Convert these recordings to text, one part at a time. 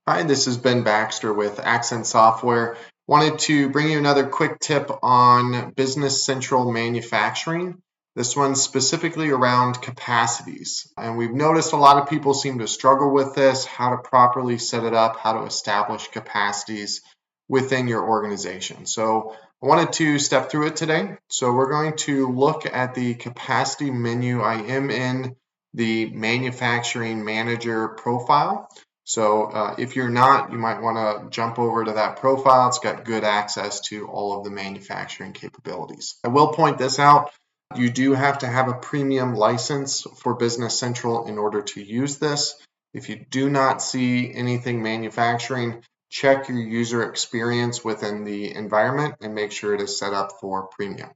Hi, this is Ben Baxter with Accent Software. Wanted to bring you another quick tip on Business Central manufacturing. This one's specifically around capacities. And we've noticed a lot of people seem to struggle with this, how to properly set it up, how to establish capacities within your organization. So I wanted to step through it today. So we're going to look at the capacity menu. I am in the manufacturing manager profile. So if you're not, you might want to jump over to that profile. It's got good access to all of the manufacturing capabilities. I will point this out. You do have to have a premium license for Business Central in order to use this. If you do not see anything manufacturing, check your user experience within the environment and make sure it is set up for premium.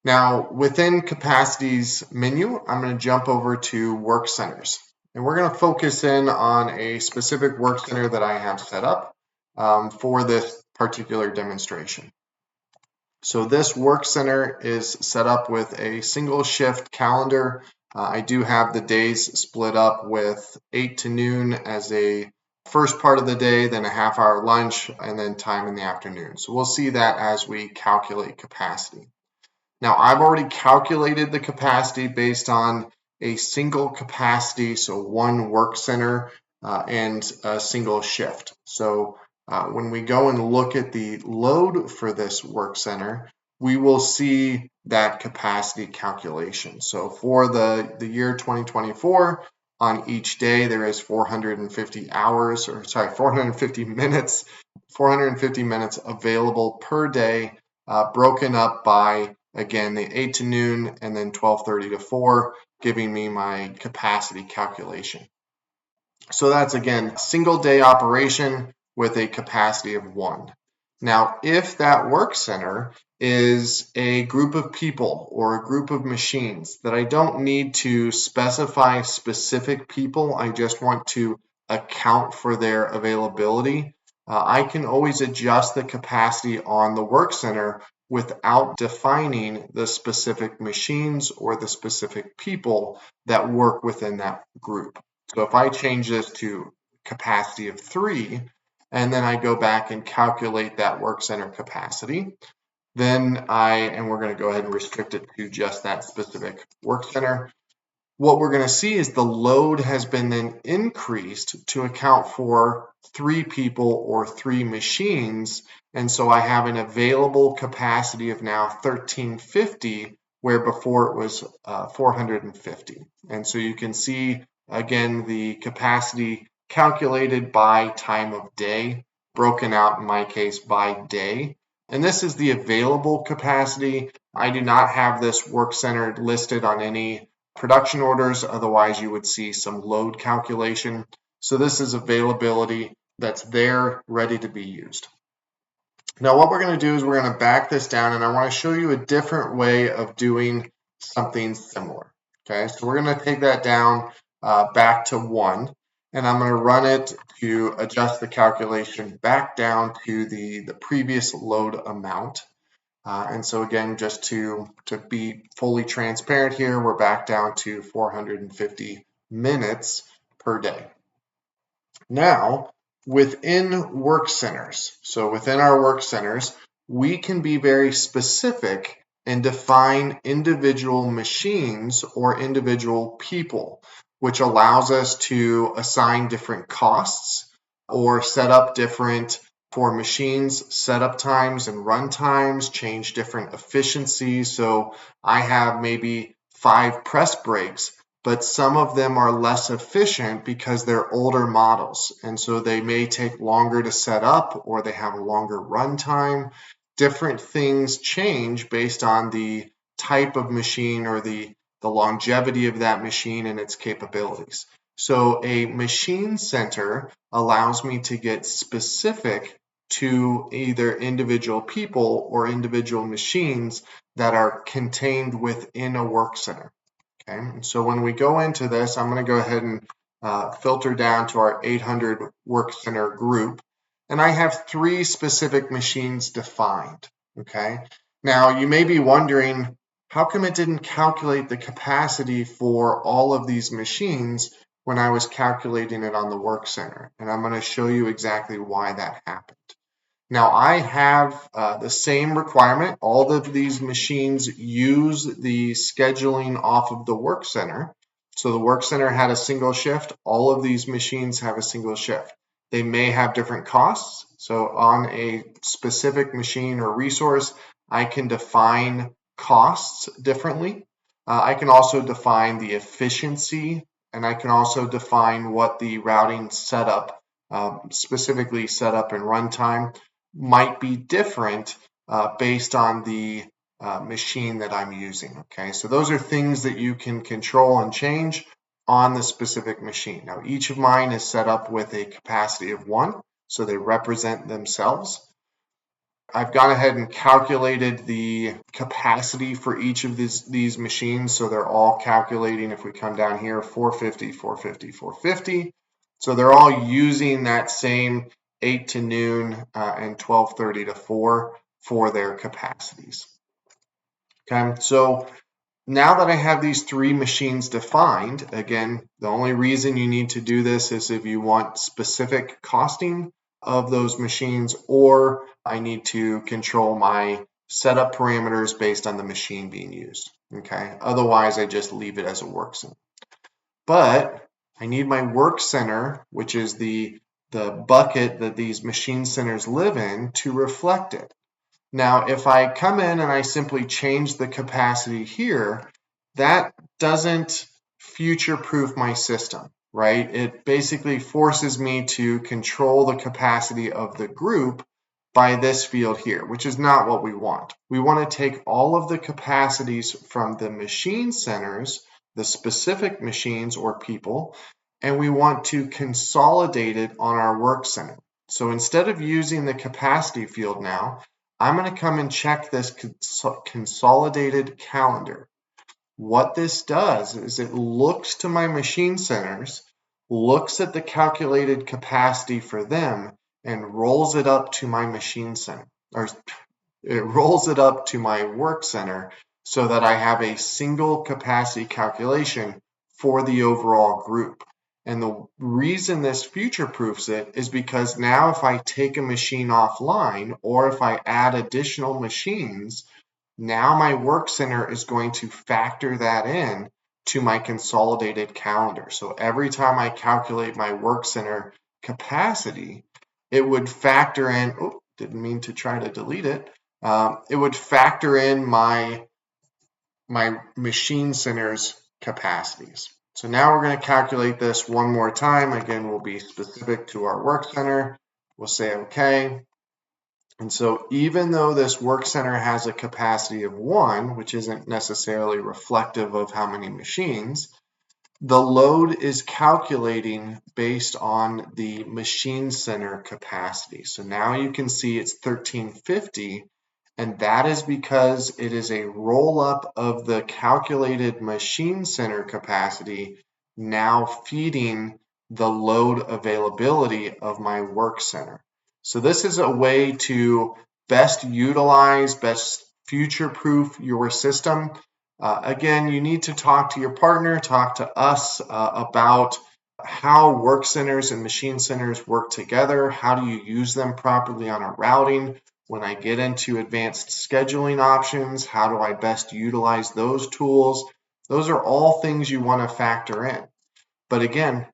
Now, within Capacities menu, I'm going to jump over to Work Centers. And we're going to focus in on a specific work center that I have set up for this particular demonstration. So this work center is set up with a single shift calendar. I do have the days split up with 8 to noon as a first part of the day, then a half-hour lunch, and then time in the afternoon. So we'll see that as we calculate capacity. Now, I've already calculated the capacity based on a single capacity, so one work center and a single shift. So when we go and look at the load for this work center, we will see that capacity calculation. So for the year 2024, on each day there is 450 minutes, 450 minutes available per day, broken up by, again, the 8 to noon and then 12:30 to 4, giving me my capacity calculation. So that's, again, single day operation with a capacity of 1. Now, if that work center is a group of people or a group of machines that I don't need to specify specific people, I just want to account for their availability, I can always adjust the capacity on the work center without defining the specific machines or the specific people that work within that group. So if I change this to capacity of 3, and then I go back and calculate that work center capacity, then we're going to go ahead and restrict it to just that specific work center. What we're going to see is the load has been then increased to account for 3 people or 3 machines. And so I have an available capacity of now 1350, where before it was 450. And so you can see, again, the capacity calculated by time of day, broken out in my case by day. And this is the available capacity. I do not have this work center listed on any production orders, otherwise you would see some load calculation. So this is availability that's there, ready to be used. Now what we're going to do is we're going to back this down, and I want to show you a different way of doing something similar. Okay, so we're going to take that down back to 1, and I'm going to run it to adjust the calculation back down to the previous load amount. And so again, just to be fully transparent here, we're back down to 450 minutes per day. Now, within work centers, so within our work centers, we can be very specific and define individual machines or individual people, which allows us to assign different costs or set up different, for machines, setup times and run times, change different efficiencies. So I have maybe 5 press brakes, but some of them are less efficient because they're older models. And so they may take longer to set up, or they have a longer run time. Different things change based on the type of machine or the longevity of that machine and its capabilities. So a machine center allows me to get specific to either individual people or individual machines that are contained within a work center. Okay, and so when we go into this, I'm going to go ahead and filter down to our 800 work center group, and I have 3 specific machines defined. Okay, now you may be wondering, how come it didn't calculate the capacity for all of these machines when I was calculating it on the work center. And I'm going to show you exactly why that happened. Now I have the same requirement. All of these machines use the scheduling off of the work center. So the work center had a single shift. All of these machines have a single shift. They may have different costs. So on a specific machine or resource, I can define costs differently. I can also define the efficiency, and I can also define what the routing setup, specifically setup and runtime, might be different based on the machine that I'm using. Okay, so those are things that you can control and change on the specific machine. Now, each of mine is set up with a capacity of 1, so they represent themselves. I've gone ahead and calculated the capacity for each of these machines, so they're all calculating. If we come down here, 450, 450, 450. So they're all using that same 8 to noon and 12:30 to 4 for their capacities. Okay, so now that I have these 3 machines defined, again, the only reason you need to do this is if you want specific costing of those machines, or I need to control my setup parameters based on the machine being used. Okay, otherwise I just leave it as a work center. But I need my work center, which is the bucket that these machine centers live in, to reflect it. Now, if I come in and I simply change the capacity here, that doesn't future-proof my system, right? It basically forces me to control the capacity of the group by this field here, which is not what we want. We want to take all of the capacities from the machine centers, the specific machines or people, and we want to consolidate it on our work center. So instead of using the capacity field now, I'm going to come and check this consolidated calendar. What this does is it looks to my machine centers, looks at the calculated capacity for them, and rolls it up to my machine center, or it rolls it up to my work center so that I have a single capacity calculation for the overall group. And the reason this future-proofs it is because now if I take a machine offline, or if I add additional machines, now my work center is going to factor that in to my consolidated calendar. So every time I calculate my work center capacity, it would factor in, oh, didn't mean to try to delete it. It would factor in my machine center's capacities. So now we're going to calculate this one more time. Again, we'll be specific to our work center. We'll say OK. And so even though this work center has a capacity of 1, which isn't necessarily reflective of how many machines, the load is calculating based on the machine center capacity. So now you can see it's 1350, and that is because it is a roll-up of the calculated machine center capacity now feeding the load availability of my work center. So this is a way to best utilize, best future-proof your system. Again, you need to talk to your partner, talk to us about how work centers and machine centers work together. How do you use them properly on a routing? When I get into advanced scheduling options, how do I best utilize those tools? Those are all things you want to factor in. But again,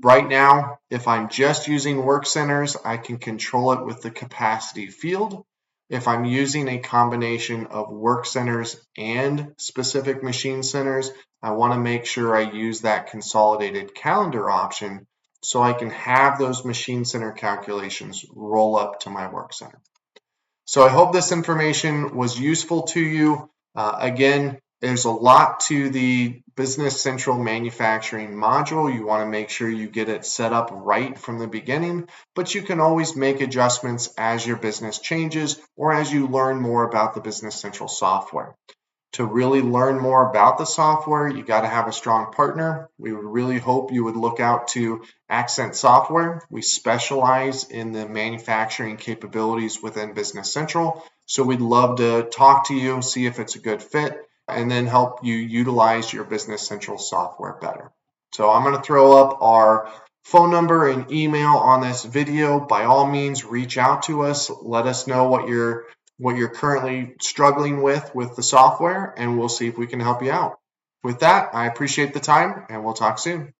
right now, if I'm just using work centers, I can control it with the capacity field. If I'm using a combination of work centers and specific machine centers, I want to make sure I use that consolidated calendar option so I can have those machine center calculations roll up to my work center. So I hope this information was useful to you. Again, there's a lot to the Business Central manufacturing module. You want to make sure you get it set up right from the beginning, but you can always make adjustments as your business changes or as you learn more about the Business Central software. To really learn more about the software, you got to have a strong partner. We would really hope you would look out to Accent Software. We specialize in the manufacturing capabilities within Business Central. So we'd love to talk to you, see if it's a good fit, and then help you utilize your Business Central software better. So I'm going to throw up our phone number and email on this video. By all means, reach out to us. Let us know what you're currently struggling with the software, and we'll see if we can help you out. With that, I appreciate the time, and we'll talk soon.